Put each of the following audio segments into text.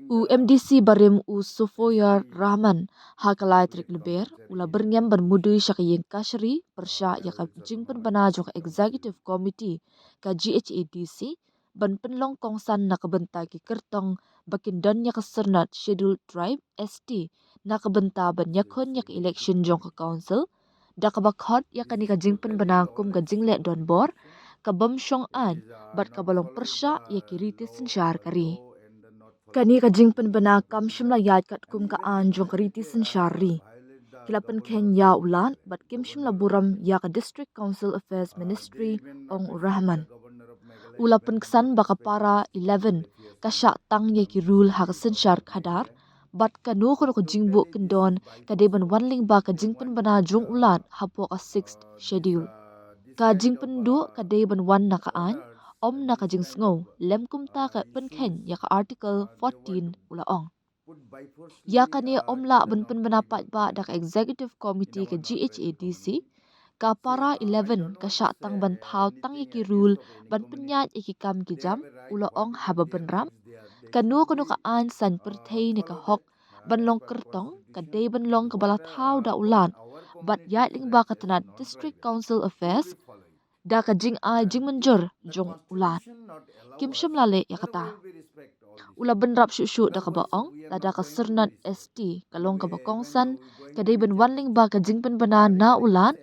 U MDC barim u Sofoyar Rahman hakalai trik leber ula Byrngem ban mudui syaka iingkashari persya yaka jingpen bana jok executive committee ka GHADC ban penlong kongsan na kabenta ki kertong bakin dan yaka sernat scheduled tribe ST na kabenta ban yakon yak election jong ka council da kabakhot yaka ni ka jingpen bana kum ka jingle don bor ka bam syong an bat kabalong persya yaki riti sensyar kari. Kani ka jingpen bana kam shimla yat kat kum ka an jong kariti sen syari. Kilapan Kenya ulan bat kim shimla buram ya ka District Council Affairs Ministry ong Rahman. Ulapan kesan baka para 11 ka syak tang ya ki rule ha ka sen syar khadar bat ka no ko jingbu kendon ka deban wanling ba ka jingpen bana jong ulan hapo ka 6th schedule. Ka jingpen du ka deban wan na ka an om na ka jing sngo lem kum ta ka pen khen ya ka article 14 ula ong ya ka ni om la ban pen benapat ba da ka executive committee ka GHADC ka para 11 ka syak tang ban thau tang iki rule ban penyat iki kam ki jam ula ong haba ban ram ka nu ka an san perthei ni ka hok ban long kertong ka de ban long ka bala thau da ulan bat ya ling ba ka tanat district council affairs da ka jing ai jing menjur jong ulat kim shim lale ya kata ula benrap shu da ka baong da ka sernat ST kalong ka bakong san ka dei ben wanling ba ka jing pen bana na ulan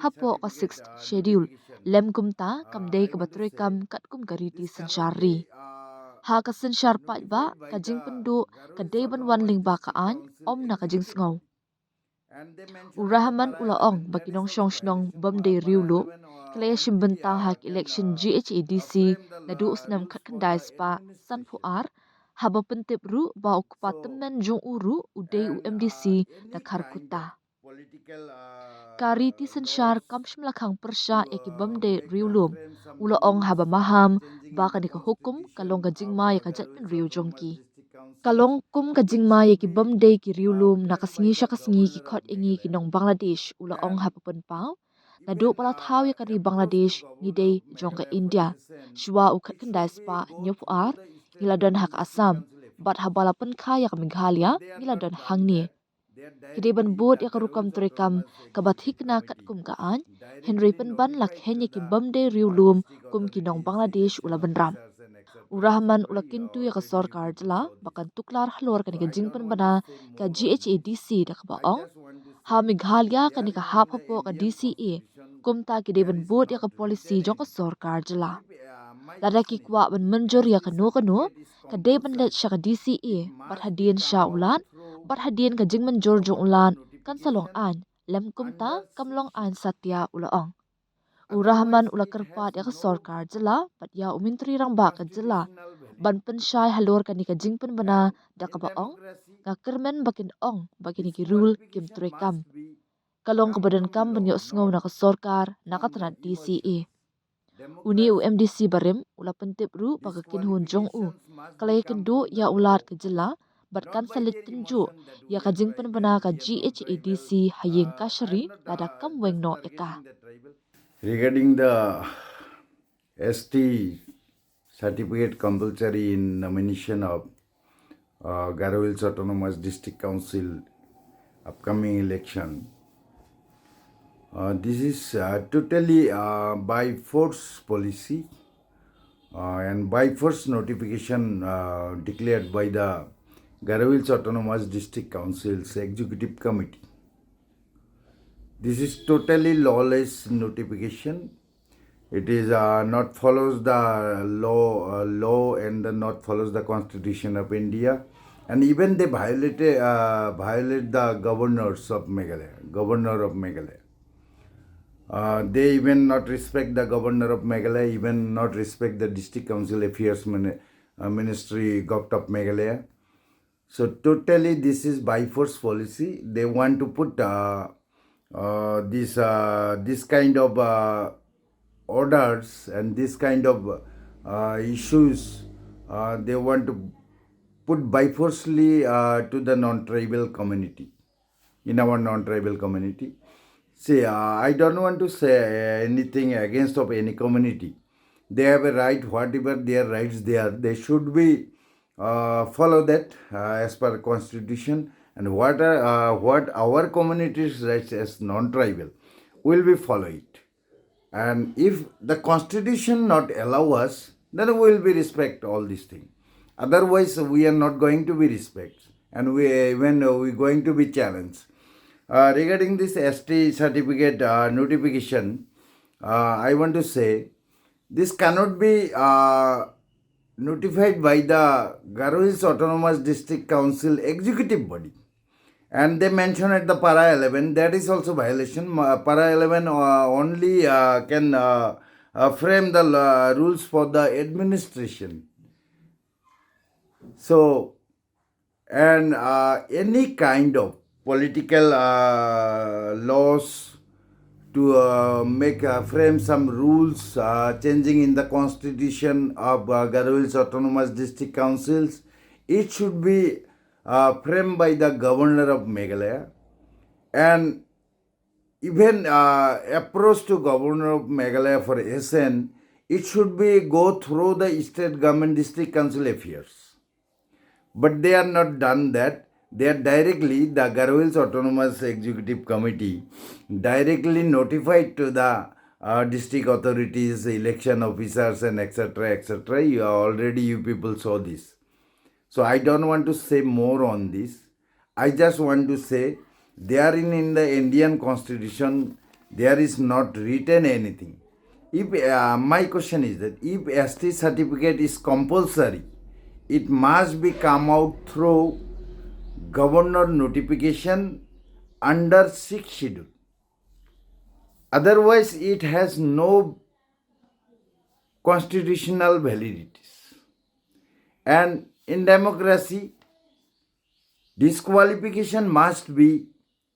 hapo ka 6th schedule lem kum ta kam dei ka batroy kam kat kum kariti sensyari ha ka sensyar pat ba ka jing pen du ka dei ben wanling ba ka an om na ka jing sngaw Rahman ulaong bakinong syong shnong bamde riulo kalaya shimbentang hak election GHADC na duos nam katkandai spa san puar haba pentip ru ba okupa temen jong uru udai UMDC na karkuta. Kariti sensyar kam shimlakang persya yaki bamde riulum ulaong haba maham baka ni hukum kalong gajingma yakajat pen riu jongki. Kalong kum ka jingma ye ki bamde ki riulum na kasingi siya kasingi ki khot ingi ki nong Bangladesh ula ong hapapan pao na do pala thao ye kari Bangladesh ni day jong ka India shwa u khat kandai spa nyopuar ngiladon hak Assam bat habala pen kha ya ka Meghalaya ngiladon hangni hideban boat ya karukam trekam kabat hikna kat kum kaan Henry pen ban lak henye ki bamde riulum kum ki nong Bangladesh ula benram Rahman ula kintu ya ka sarkar jela bakan tuklar halor kani ka jingpen bana ka GHADC da ka baong ha Meghalaya kani ka hap hapo ka DCA kumta ki deben board ya ka policy jong ka sarkar jela lada ki kwa ban menjur ya ka no ka deben let sya ka DCA bat hadien sya ulan bat hadien ka jingmen jor jong ulan kan salong an lem kumta kamlong an satya ulaong Rahman ula kerpat ya ka sarkar jela pat ya umintri rang ba ka jela ban pensyai halor kani ka jingpen bana da ka baong ka kermen bakin ong bakin ki rule kim trekam kalong ka badan kam ban yo sngaw na ka sarkar na ka tanat DCA uni UMDC barim ula pentip ru baka kinhun jong u kalay kendo ya ulat ka jela bat kan salit tenju ya ka jingpen bana ka GHADC iingkashari lada kam weng no eka. Regarding the ST certificate compulsory in nomination of Garo Hills Autonomous District Council upcoming election, this is totally by force policy and by force notification declared by the Garo Hills Autonomous District Council's Executive Committee. This is totally lawless notification. It is not follows the law and not follows the Constitution of India, and even they violate the governors of Meghalaya, governor of Meghalaya. They even not respect the governor of Meghalaya, even not respect the District Council Affairs Ministry, Govt of Meghalaya. So totally this is by force policy. They want to put this kind of orders and this kind of issues they want to put by forcefully to the non-tribal community, in our non-tribal community. See, I don't want to say anything against of any community. They have a right, whatever their rights they are, they should be follow that as per constitution, and what our community's rights as non-tribal will be follow it. And if the constitution not allow us, then we will be respect all these things. Otherwise we are not going to be respect, and we going to be challenged. Regarding this ST certificate notification, I want to say this cannot be notified by the Garo Hills Autonomous District Council executive body. And they mention at the para 11, that is also violation. Para 11 only can frame the rules for the administration. So, and any kind of political laws to make frame some rules changing in the constitution of Garo Hills Autonomous District Councils, it should be framed by the governor of Meghalaya, and even approach to governor of Meghalaya for SN, it should be go through the state government district council affairs. But they are not done that. They are directly, the Garo Hills Autonomous Executive Committee directly notified to the district authorities, election officers, and etc. etc. You people saw this. So I don't want to say more on this. I just want to say there in the Indian constitution there is not written anything. If my question is that if ST certificate is compulsory, it must be come out through governor notification under 6th schedule. Otherwise, it has no constitutional validities. And in democracy, disqualification must be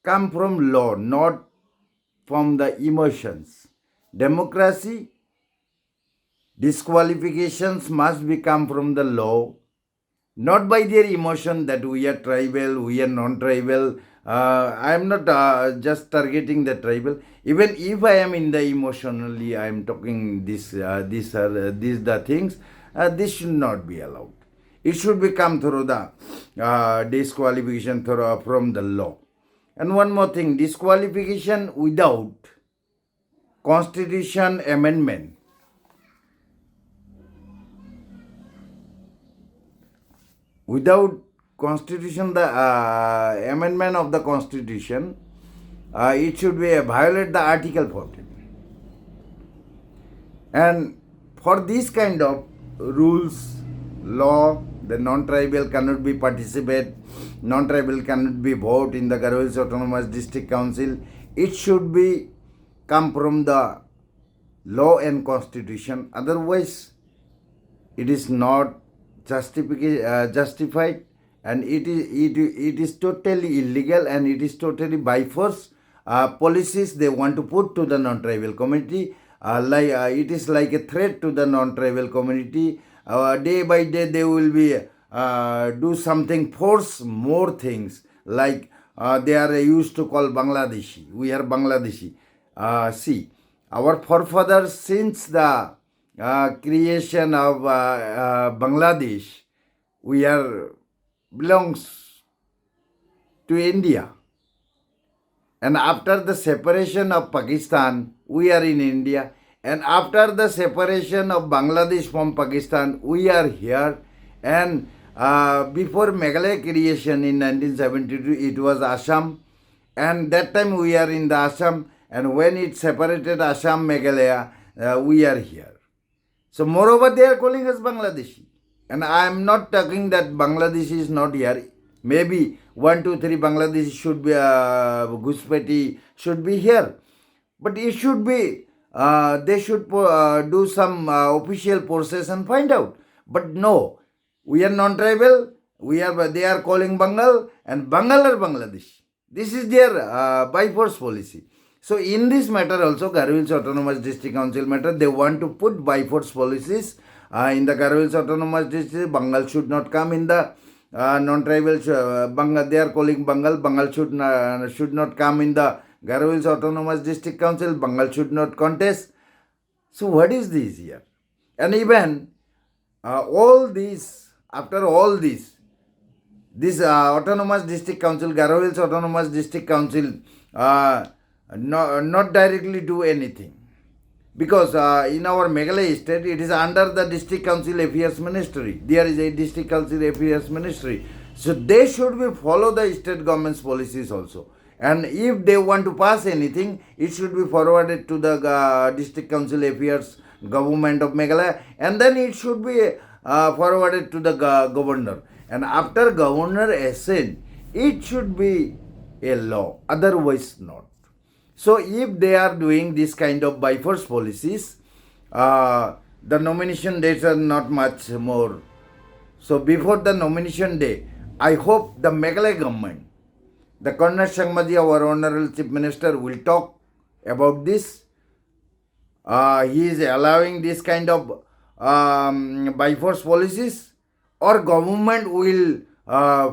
come from law, not from the emotions. Democracy, disqualifications must be come from the law, not by their emotion that we are tribal, we are non-tribal. I am not just targeting the tribal. Even if I am in the emotionally, I am talking these the things. This should not be allowed. It should be come through the disqualification from the law. And one more thing, disqualification without constitution amendment. Without constitution, the amendment of the constitution, it should be violate the article 14. And for this kind of rules, law, the non-tribal cannot be participate, non-tribal cannot be vote in the Garo Hills Autonomous District Council. It should be come from the law and constitution. Otherwise, it is not justified, and it is totally illegal, and it is totally by force policies they want to put to the non-tribal community. It is like a threat to the non-tribal community. Day by day they will be do something, force more things, like they are used to call Bangladeshi. We are Bangladeshi. See, our forefathers, since the creation of Bangladesh, we are belongs to India. And after the separation of Pakistan, we are in India. And after the separation of Bangladesh from Pakistan, we are here. And before Meghalaya creation in 1972, it was Assam. And that time we are in the Assam. And when it separated Assam, Meghalaya, we are here. So moreover, they are calling us Bangladeshi. And I am not talking that Bangladesh is not here. Maybe 1, 2, 3 Bangladesh should be, Guspeti should be here. But it should be, they should do some official process and find out. But no, we are non-tribal, they are calling Bengal, and Bengal are Bangladesh. This is their by force policy. So in this matter also, Garo Hills Autonomous District Council matter, they want to put by force policies in the Garo Hills Autonomous District. Bengal should not come in the non-tribal. Bengal, they are calling Bengal. Bengal should not come in the Garo Hills Autonomous District Council. Bengal should not contest. So what is this here? And even all these after all this autonomous district council, Garo Hills Autonomous District Council, not directly do anything. Because in our Meghalaya state, it is under the District Council Affairs Ministry. There is a District Council Affairs Ministry. So they should be follow the state government's policies also. And if they want to pass anything, it should be forwarded to the District Council Affairs Government of Meghalaya, and then it should be forwarded to the governor. And after governor assent, it should be a law, otherwise not. So if they are doing this kind of by force policies, the nomination dates are not much more. So before the nomination day, I hope the Meghalaya government, the Karnat Sangmaji, our Honorable Chief Minister, will talk about this. He is allowing this kind of by force policies, or government will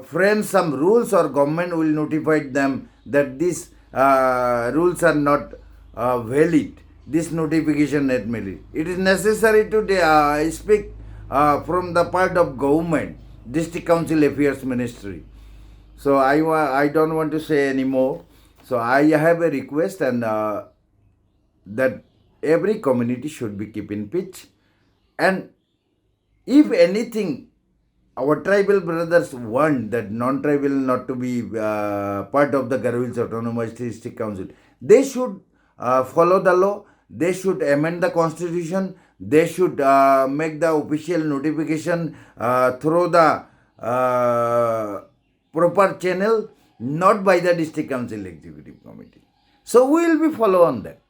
frame some rules, or government will notify them that these rules are not valid, this notification not valid. It is necessary to speak from the part of government, District Council Affairs Ministry. So I don't want to say any more. So I have a request, and that every community should be keep in pitch. And if anything, our tribal brothers want that non-tribal not to be part of the Garo Hills Autonomous District Council, they should follow the law. They should amend the constitution. They should make the official notification through the proper channel, not by the District Council Executive Committee. So we will be follow on that.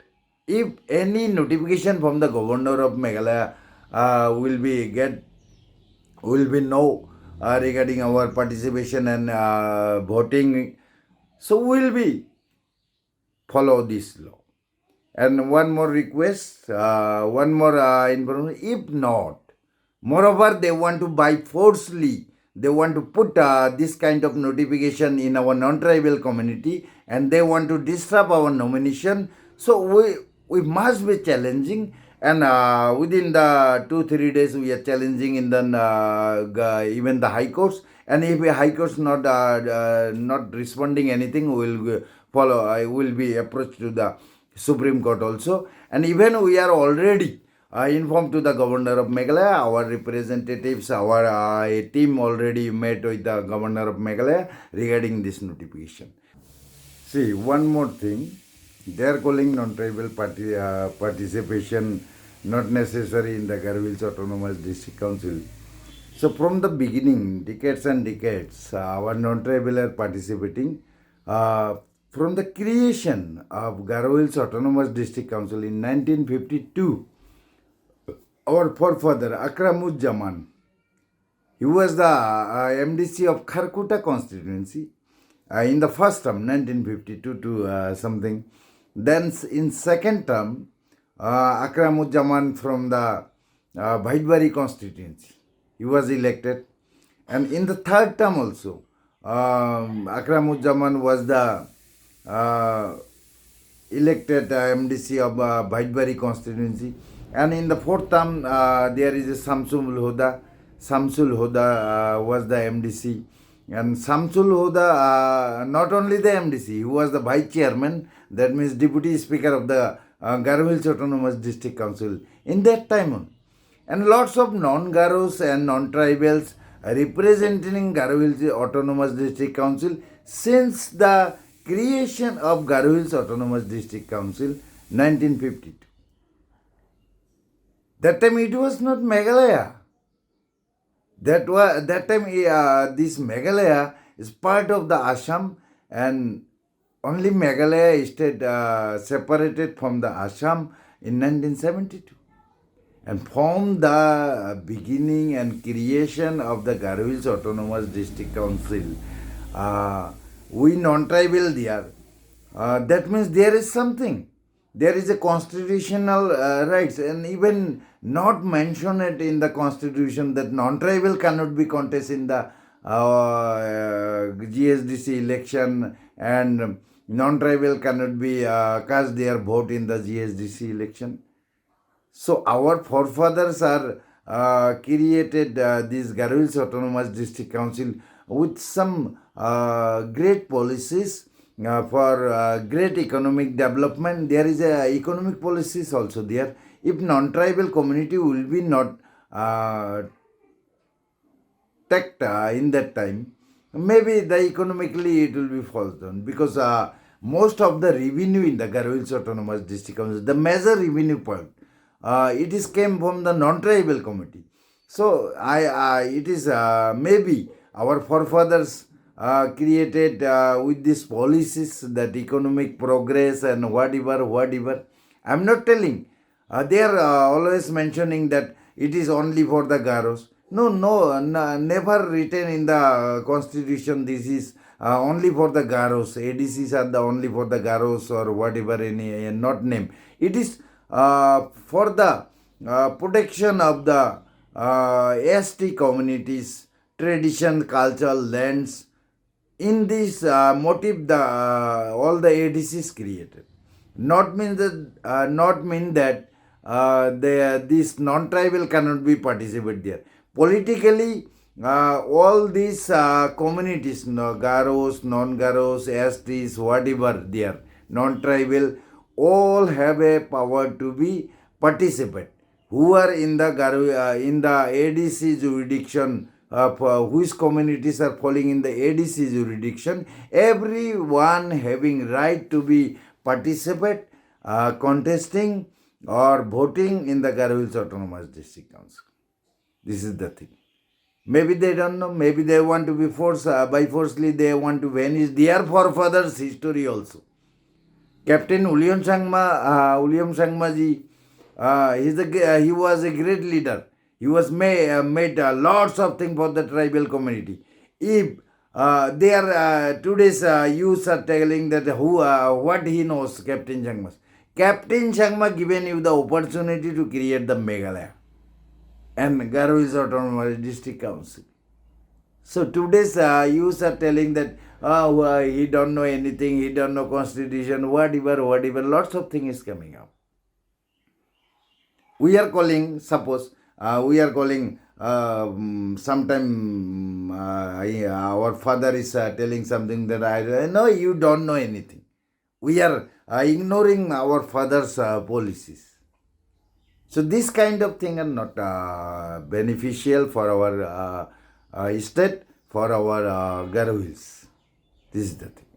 If any notification from the governor of Meghalaya will be no regarding our participation and voting, so we will be follow this law. And one more request, one more information. If not, moreover, they want to buy forcefully, they want to put this kind of notification in our non-tribal community, and they want to disrupt our nomination. So we must be challenging, and within the 2-3 days we are challenging in the even the high courts. And if the high courts not responding anything, we will follow. I will be approached to the Supreme Court also. And even we are already informed to the governor of Meghalaya. Our representatives, our a team already met with the governor of Meghalaya regarding this notification. See, one more thing. They are calling non-tribal participation not necessary in the Garo Hills Autonomous District Council. So from the beginning, decades and decades, our non-tribal are participating. From the creation of Garo Hills Autonomous District Council in 1952, our forefather Akramuzzaman, he was the MDC of Kharkuta constituency in the first term, 1952 to something. Then in second term, Akramuzzaman from the Bhaidbari constituency, he was elected. And in the third term also, Akramuzzaman was the elected MDC of Bhaidbari constituency. And in the fourth term, there is a Samsul Hoda. Samsul Hoda was the MDC. And Samsul Hoda, not only the MDC, he was the vice chairman, that means deputy speaker of the Garo Hills Autonomous District Council in that time on. And lots of non-Garos and non-tribals representing Garo Hills Autonomous District Council since the creation of Garo Hills Autonomous District Council 1952. That time it was not Meghalaya. That time this Meghalaya is part of the Assam, and only Meghalaya state separated from the Assam in 1972. And from the beginning and creation of the Garo Hills Autonomous District Council, we non-tribal there. That means there is something. There is a constitutional rights, and even not mention it in the constitution that non-tribal cannot be contest in the GSDC election, and non-tribal cannot be cast their vote in the GSDC election. So our forefathers are created this Garo Hills Autonomous District Council with some great policies for great economic development. There is a economic policies also there. If non-tribal community will be not tact in that time, maybe the economically it will be falls down because most of the revenue in the Garo Hills Autonomous District Council, the major revenue point, it is came from the non-tribal community. So it is maybe our forefathers created with these policies that economic progress and whatever. I'm not telling. They are always mentioning that it is only for the Garos. No, never written in the constitution. This is only for the Garos. ADCs are the only for the Garos or whatever any not name. It is for the protection of the ST communities, tradition, cultural lands. In this motive, the all the ADCs created. Not mean that this non-tribal cannot be participate there. Politically, all these communities, no, Garos, non-Garos, STs, whatever they are, non-tribal, all have a power to be participate. Who are in the in the ADC jurisdiction, which communities are falling in the ADC jurisdiction, everyone having right to be participate, contesting or voting in the Garo Hills Autonomous District Council. This is the thing. Maybe they don't know. Maybe they want to be forced by forcefully. They want to vanish their forefathers' history also. Captain William Sangma ji, he was a great leader. He was made lots of things for the tribal community. If they are today's youths are telling that what he knows, Captain Sangma. Captain Sangma given you the opportunity to create the Meghalaya and Garo Hills Autonomous District Council. So today's youths are telling that he don't know anything, he don't know constitution, whatever, lots of things is coming up. We are calling, suppose we are calling sometime our father is telling something that I know you don't know anything. We are ignoring our father's policies. So this kind of thing are not beneficial for our state, for our Garo Hills. This is the thing.